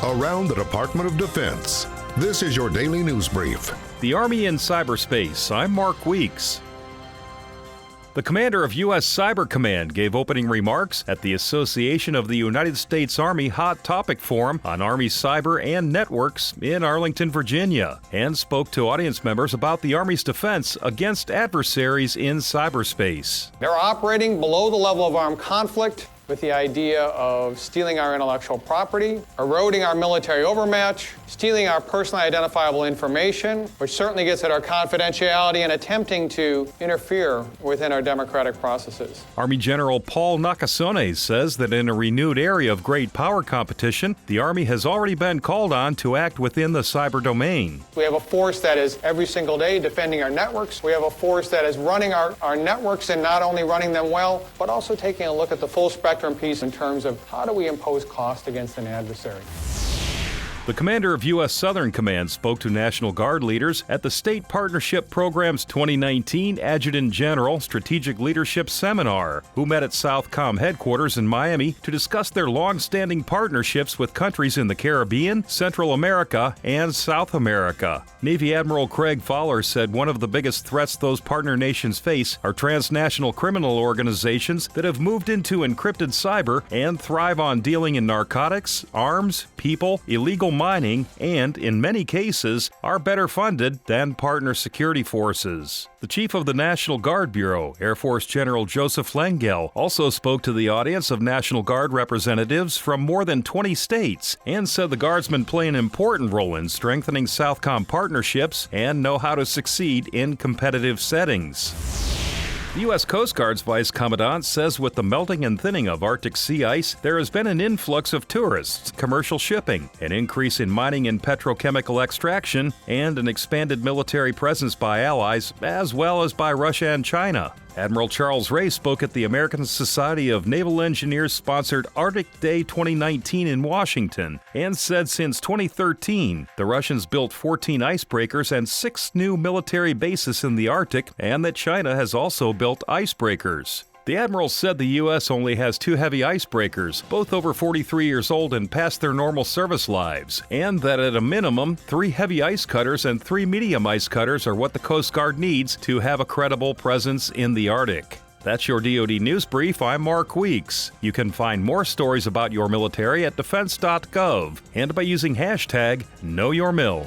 around the Department of Defense. This is your daily news brief. The Army in Cyberspace. I'm Mark Weeks. The commander of U.S. Cyber Command gave opening remarks at the Association of the United States Army Hot Topic Forum on Army cyber and networks in Arlington, Virginia, and spoke to audience members about the Army's defense against adversaries in cyberspace. They're operating below the level of armed conflict with the idea of stealing our intellectual property, eroding our military overmatch, stealing our personally identifiable information, which certainly gets at our confidentiality, and attempting to interfere within our democratic processes. Army General Paul Nakasone says that in a renewed area of great power competition, the Army has already been called on to act within the cyber domain. We have a force that is every single day defending our networks. We have a force that is running our networks, and not only running them well, but also taking a look at the full spectrum piece in terms of how do we impose cost against an adversary. The commander of U.S. Southern Command spoke to National Guard leaders at the State Partnership Program's 2019 Adjutant General Strategic Leadership Seminar, who met at Southcom headquarters in Miami to discuss their long-standing partnerships with countries in the Caribbean, Central America, and South America. Navy Admiral Craig Fowler said one of the biggest threats those partner nations face are transnational criminal organizations that have moved into encrypted cyber and thrive on dealing in narcotics, arms, people, illegal mining, and, in many cases, are better funded than partner security forces. The Chief of the National Guard Bureau, Air Force General Joseph Lengyel, also spoke to the audience of National Guard representatives from more than 20 states and said the Guardsmen play an important role in strengthening Southcom partnerships and know how to succeed in competitive settings. The U.S. Coast Guard's Vice Commandant says with the melting and thinning of Arctic sea ice, there has been an influx of tourists, commercial shipping, an increase in mining and petrochemical extraction, and an expanded military presence by allies, as well as by Russia and China. Admiral Charles Ray spoke at the American Society of Naval Engineers-sponsored Arctic Day 2019 in Washington and said since 2013, the Russians built 14 icebreakers and 6 new military bases in the Arctic, and that China has also built icebreakers. The Admiral said the U.S. only has 2 heavy icebreakers, both over 43 years old and past their normal service lives, and that at a minimum, 3 heavy ice cutters and 3 medium ice cutters are what the Coast Guard needs to have a credible presence in the Arctic. That's your DoD News Brief. I'm Mark Weeks. You can find more stories about your military at defense.gov and by using hashtag KnowYourMil.